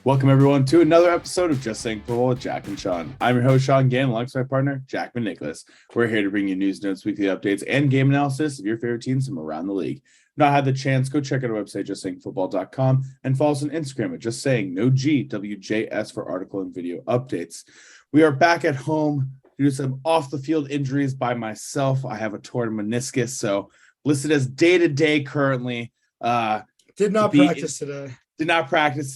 Welcome, everyone, to another episode of Just Saying Football with Jack and Sean. I'm your host, Sean Gann, alongside my partner, Jack McNicholas. We're here to bring you news, notes, weekly updates, and game analysis of your favorite teams from around the league. If you've not had the chance, go check out our website, justsayingfootball.com, and follow us on Instagram at Just Saying, no G, WJS for article and video updates. We are back at home due to some off-the-field injuries by myself. I have a torn meniscus, so listed as day-to-day currently. Did not practice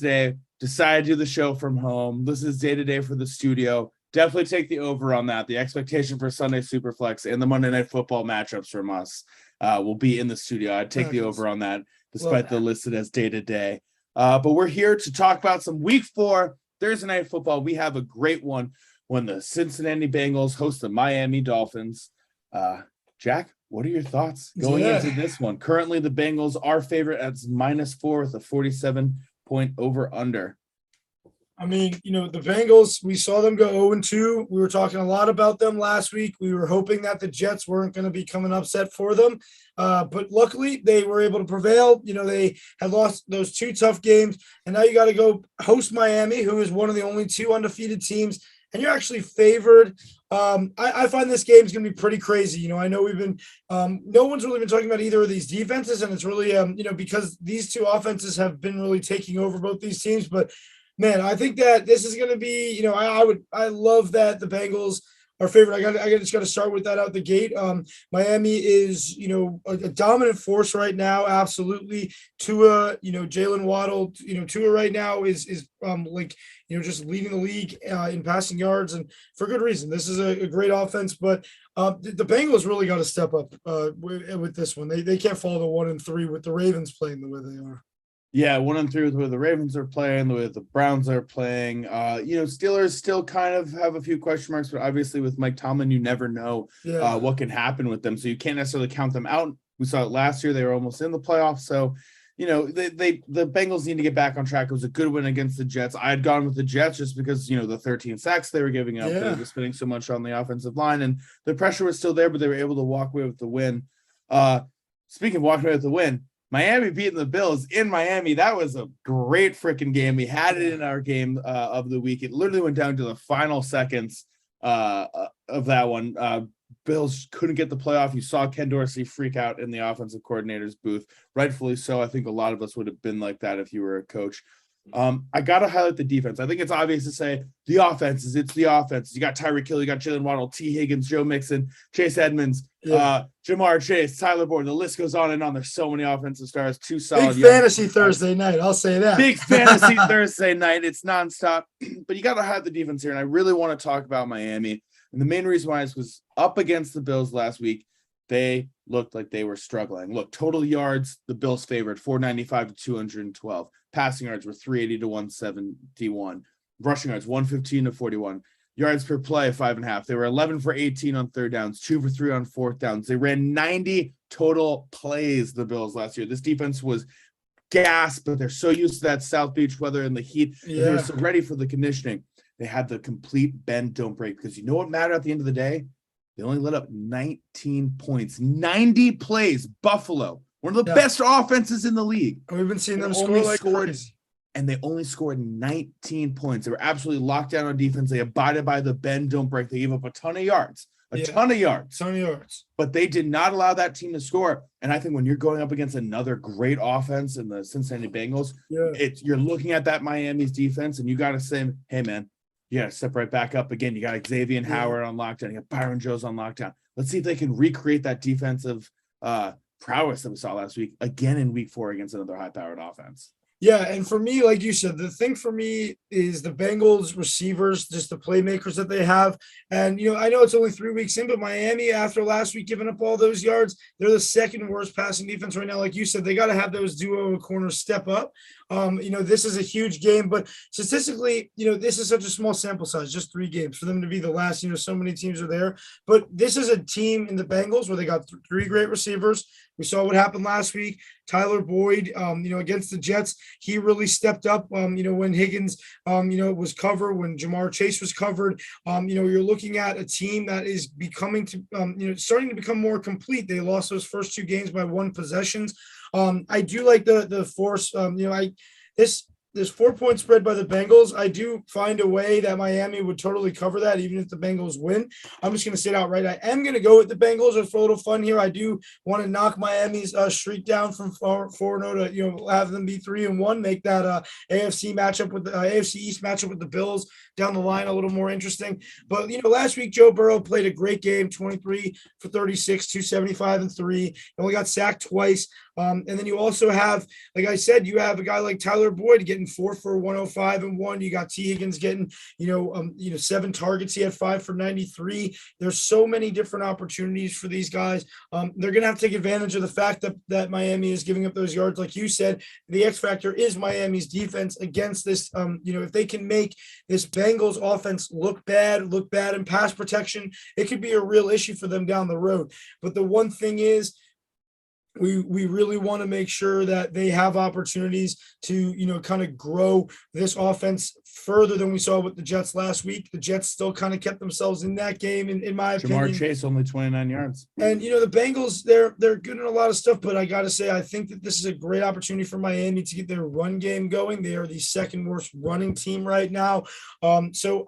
today. Decided to do the show from home. This is day-to-day for the studio. Definitely take the over on that. The expectation for Sunday Superflex and the Monday Night Football matchups from us will be in the studio. I'd take the over on that, despite the listed as day-to-day. But we're here to talk about some Week 4 Thursday Night Football. We have a great one when the Cincinnati Bengals host the Miami Dolphins. Jack, what are your thoughts going into this one? Currently, the Bengals are favorite at -4 with a 47-point over-under. I mean, the Bengals, we saw them go 0-2. We were talking a lot about them last week. We were hoping that the Jets weren't going to become an upset for them. But luckily, they were able to prevail. They had lost those two tough games. And now you got to go host Miami, who is one of the only two undefeated teams. And you're actually favored. I find this game is going to be pretty crazy. I know we've been no one's really been talking about either of these defenses, and it's really because these two offenses have been really taking over both these teams. But man, I think that this is going to be. I love that the Bengals are favored. I just got to start with that out the gate. Miami is a dominant force right now. Absolutely. Tua, Jalen Waddle, Tua right now is just leading the league in passing yards, and for good reason. This is a great offense, but the Bengals really got to step up with this one. They can't fall to 1-3 with the Ravens playing the way they are. Yeah, 1-3 with the way the Ravens are playing, the way the Browns are playing. Steelers still kind of have a few question marks, but obviously with Mike Tomlin, you never know what can happen with them. So you can't necessarily count them out. We saw it last year; they were almost in the playoffs. So, the Bengals need to get back on track. It was a good win against the Jets. I had gone with the Jets just because the 13 sacks they were giving up, they were spending so much on the offensive line, and the pressure was still there, but they were able to walk away with the win. Speaking of walking away with the win, Miami beating the Bills in Miami. That was a great freaking game. We had it in our game of the week. It literally went down to the final seconds of that one. Bills couldn't get the playoff. You saw Ken Dorsey freak out in the offensive coordinator's booth. Rightfully so. I think a lot of us would have been like that if you were a coach. I got to highlight the defense. I think it's obvious to say the offenses. It's the offense. You got Tyreek Hill, you got Jalen Waddle, T. Higgins, Joe Mixon, Chase Edmonds, Jamar Chase, Tyler Boyd. The list goes on and on. There's so many offensive stars. Two solid. Big fantasy Thursday night. I'll say that. Big fantasy Thursday night. It's nonstop. But you got to have the defense here, and I really want to talk about Miami. And the main reason why was up against the Bills last week. They looked like they were struggling. Look, total yards, the Bills favored 495 to 212. Passing yards were 380 to 171. Rushing yards 115 to 41. Yards per play 5.5. They were 11 for 18 on third downs, 2 for 3 on fourth downs. They ran 90 total plays, the Bills, last year. This defense was gassed, but they're so used to that South Beach weather and the heat. They were so ready for the conditioning. They had the complete bend, don't break, because you know what mattered at the end of the day? They only let up 19 points, 90 plays. Buffalo, one of the best offenses in the league. We've been seeing them score like crazy. And they only scored 19 points. They were absolutely locked down on defense. They abided by the bend, don't break. They gave up a ton of yards. A ton of yards. But they did not allow that team to score. And I think when you're going up against another great offense in the Cincinnati Bengals, you're looking at that Miami's defense, and you got to say, hey, man, you got to step right back up again. You got Xavier Howard on lockdown. You got Byron Jones on lockdown. Let's see if they can recreate that defensive prowess that we saw last week again in Week 4 against another high-powered offense. Yeah, and for me, like you said, the thing for me is the Bengals receivers, just the playmakers that they have. And, I know it's only 3 weeks in, but Miami, after last week giving up all those yards, they're the second worst passing defense right now. Like you said, they got to have those duo corners step up. This is a huge game, but statistically, this is such a small sample size, just 3 games for them to be the last, so many teams are there. But this is a team in the Bengals where they got 3 great receivers. We saw what happened last week. Tyler Boyd, against the Jets, he really stepped up, when Higgins, was covered, when Jamar Chase was covered. You're looking at a team that is becoming to, starting to become more complete. They lost those first 2 games by 1 possessions. I do like the force. This There's 4-point spread by the Bengals. I do find a way that Miami would totally cover that, even if the Bengals win. I'm just going to say it outright. I am going to go with the Bengals just for a little fun here. I do want to knock Miami's streak down from 4-0 to have them be 3-1, make that AFC matchup with the AFC East matchup with the Bills down the line a little more interesting. But last week Joe Burrow played a great game, 23 for 36, 275 and 3. Only got sacked twice. And then you also have, like I said, you have a guy like Tyler Boyd getting 4 for 105 and 1. You got T. Higgins getting, 7 targets. He had 5 for 93. There's so many different opportunities for these guys. They're going to have to take advantage of the fact that Miami is giving up those yards. Like you said, the X factor is Miami's defense against this. If they can make this Bengals offense look bad in pass protection, it could be a real issue for them down the road. But the one thing is, we really want to make sure that they have opportunities to, kind of grow this offense further than we saw with the Jets last week. The Jets still kind of kept themselves in that game, in my opinion. Jamar Chase only 29 yards. And, the Bengals, they're good in a lot of stuff, but I got to say, I think that this is a great opportunity for Miami to get their run game going. They are the second worst running team right now. So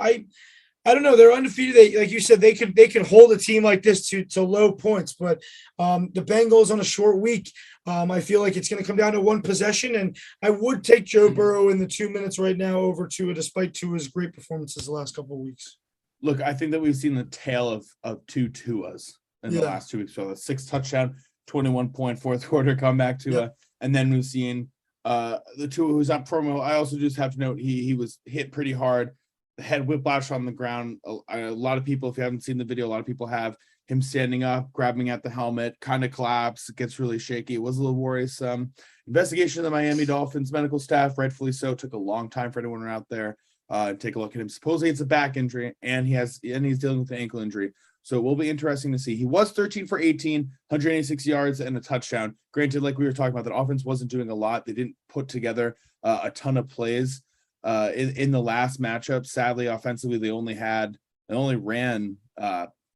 I don't know. They're undefeated. They, like you said, they could hold a team like this to low points. But the Bengals on a short week, I feel like it's going to come down to one possession. And I would take Joe Burrow in the 2 minutes right now over Tua, despite Tua's great performances the last couple of weeks. Look, I think that we've seen the tale of two Tuas in the last 2 weeks. So the 6 touchdown, 21-point fourth quarter comeback Tua, and then we've seen the Tua who's on promo. I also just have to note he was hit pretty hard. Head whiplash on the ground. A lot of people, if you haven't seen the video, a lot of people have him standing up, grabbing at the helmet, kind of collapse. It gets really shaky. It was a little worrisome. Investigation of the Miami Dolphins medical staff, rightfully so, took a long time for anyone out there. Take a look at him. Supposedly it's a back injury, and he's dealing with an ankle injury. So it will be interesting to see. He was 13 for 18, 186 yards and a touchdown. Granted, like we were talking about, that offense wasn't doing a lot. They didn't put together a ton of plays. In the last matchup, sadly, offensively, they only ran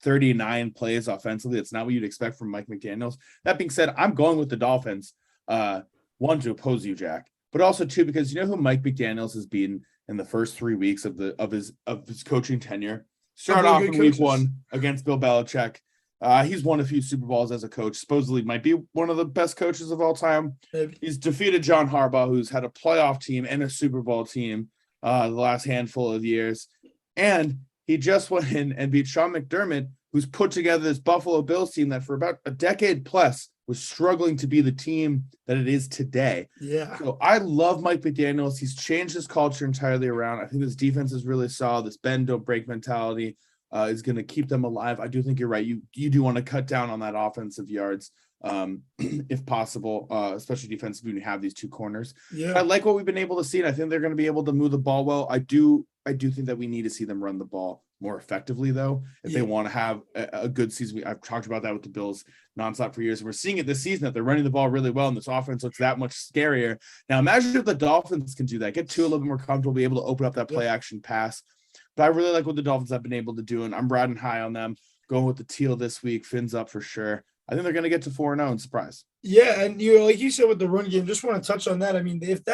39 plays offensively. It's not what you'd expect from Mike McDaniels. That being said, I'm going with the Dolphins. One, to oppose you, Jack, but also two, because you know who Mike McDaniels has beaten in the first 3 weeks of his coaching tenure. Start off in week 1 against Bill Belichick. He's won a few Super Bowls as a coach. Supposedly might be one of the best coaches of all time. He's defeated John Harbaugh, who's had a playoff team and a Super Bowl team the last handful of years. And he just went in and beat Sean McDermott, who's put together this Buffalo Bills team that for about a decade plus was struggling to be the team that it is today. Yeah. So I love Mike McDaniels. He's changed his culture entirely around. I think this defense is really solid. This bend, don't break mentality is going to keep them alive. I do think you're right. You do want to cut down on that offensive yards if possible, especially defensively when you have these two corners. Yeah. I like what we've been able to see, and I think they're going to be able to move the ball well. I do think that we need to see them run the ball more effectively, though, if they want to have a good season. I've talked about that with the Bills nonstop for years, and we're seeing it this season that they're running the ball really well, and this offense looks that much scarier. Now, imagine if the Dolphins can do that, get Tua a little bit more comfortable, be able to open up that play action pass. But I really like what the Dolphins have been able to do, and I'm riding high on them. Going with the teal this week, fins up for sure. I think they're going to get to 4-0 and surprise. Yeah, and like you said with the run game, just want to touch on that. I mean, if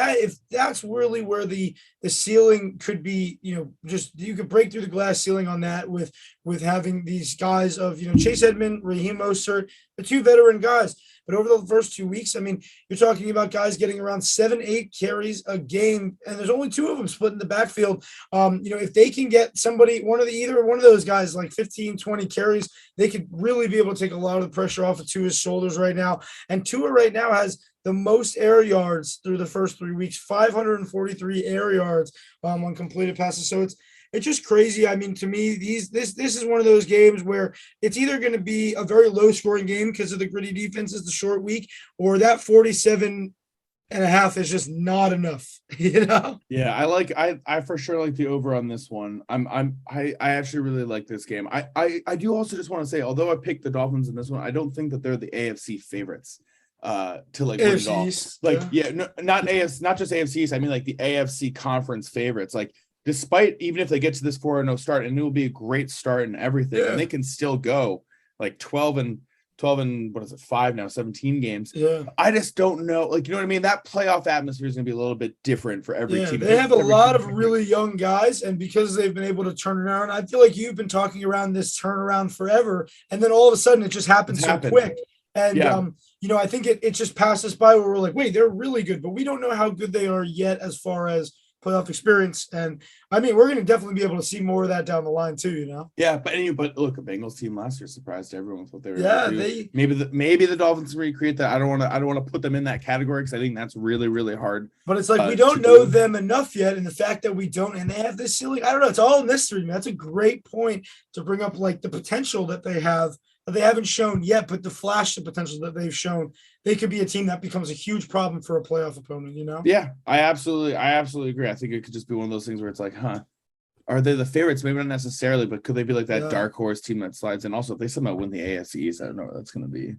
that's really where the ceiling could be, just you could break through the glass ceiling on that with having these guys of Chase Edmonds, Raheem Mostert, the two veteran guys. But over the first 2 weeks, I mean, you're talking about guys getting around 7-8 carries a game, and there's only 2 of them split in the backfield. If they can get somebody, either one of those guys, like 15, 20 carries, they could really be able to take a lot of the pressure off of Tua's shoulders right now. And Tua right now has the most air yards through the first 3 weeks, 543 air yards on completed passes. So it's just crazy. I mean, to me, this is one of those games where it's either going to be a very low scoring game because of the gritty defenses, the short week, or that 47.5 is just not enough, Yeah, I for sure like the over on this one. I actually really like this game. I do also just want to say, although I picked the Dolphins in this one, I don't think that they're the AFC favorites to like win it all. Not just AFC East. I mean, like the AFC conference favorites. Like, despite even if they get to this 4-0 start, and it will be a great start and everything, and they can still go like 12-2 12 and what is it, 5 now, 17 games. Yeah. I just don't know. Like, you know what I mean? That playoff atmosphere is going to be a little bit different for every team. They have a lot of really young guys, and because they've been able to turn it around, I feel like you've been talking around this turnaround forever, and then all of a sudden it just happens so quick. And, you know, I think it just passes by where we're like, wait, they're really good, but we don't know how good they are yet as far as playoff experience. And I mean, we're going to definitely be able to see more of that down the line too, you know? Yeah. But look, a Bengals team last year surprised everyone with what they were able to do. Maybe the Dolphins recreate that. I don't want to put them in that category because I think that's really, really hard. But it's like, we don't know them enough yet. And the fact that we don't, and they have this ceiling, I don't know. It's all mystery, man. That's a great point to bring up, like the potential that they have, that they haven't shown yet, but the flash of potential that they've shown. They could be a team that becomes a huge problem for a playoff opponent, you know? Yeah, I absolutely agree. I think it could just be one of those things where it's like, are they the favorites? Maybe not necessarily, but could they be like that dark horse team that slides in? Also, if they somehow win the AFC East, I don't know what that's going to be.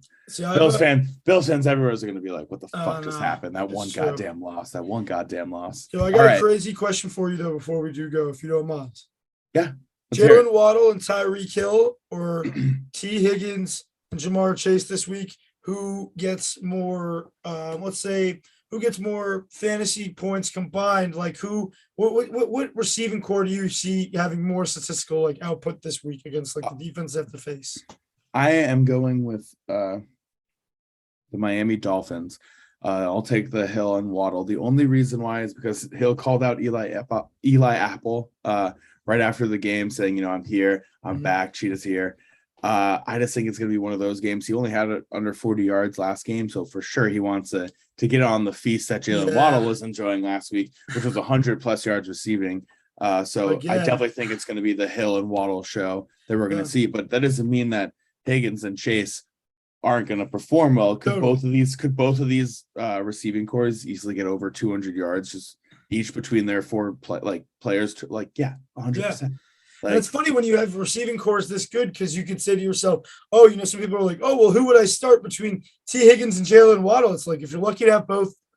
Bills fans everywhere is going to be like, what the fuck just happened? That one goddamn loss. So I got a crazy question for you, though, before we do go, if you don't mind. Yeah. Jalen Waddle and Tyreek Hill, or T. Higgins and Jamar Chase this week? Who gets more, who gets more fantasy points combined? Like what receiving core do you see having more statistical like output this week against like the defense they have to face? I am going with the Miami Dolphins. I'll take the Hill and Waddle. The only reason why is because Hill called out Eli Apple right after the game saying, you know, I'm here, I'm back, Cheetah's here. I just think it's going to be one of those games. He only had it under 40 yards last game, so for sure he wants to get on the feast that Jalen Waddle was enjoying last week, which was 100+ yards receiving. So I definitely think it's going to be the Hill and Waddle show that we're going to see. But that doesn't mean that Higgins and Chase aren't going to perform well. Could both of these receiving cores easily get over 200 yards, just each between their four players? 100%. And it's funny when you have receiving cores this good, because you could say to yourself, oh, you know, some people are like, oh, well, who would I start between T. Higgins and Jalen Waddle? It's like, if you're lucky to have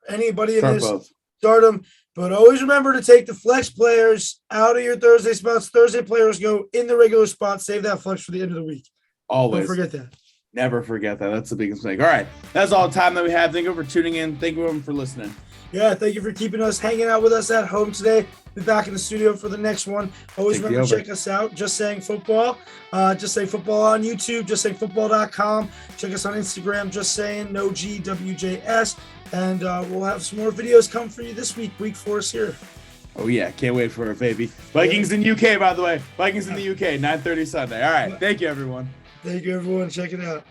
anybody in this, start them. But always remember to take the flex players out of your Thursday spots. Thursday players go in the regular spot. Save that flex for the end of the week. Always. Don't forget that. Never forget that. That's the biggest mistake. All right. That's all the time that we have. Thank you for tuning in. Thank you everyone for listening. Yeah, thank you for hanging out with us at home today. Be back in the studio for the next one. Always remember to check us out. Just Saying Football. Just Saying Football on YouTube. JustSayingFootball.com. Check us on Instagram. Just Saying No GWJS. And we'll have some more videos come for you this week. Week 4 is here. Oh yeah, can't wait for it, baby. Vikings in UK, by the way. Vikings in the UK, 9:30 Sunday. All right, thank you everyone. Thank you everyone. Check it out.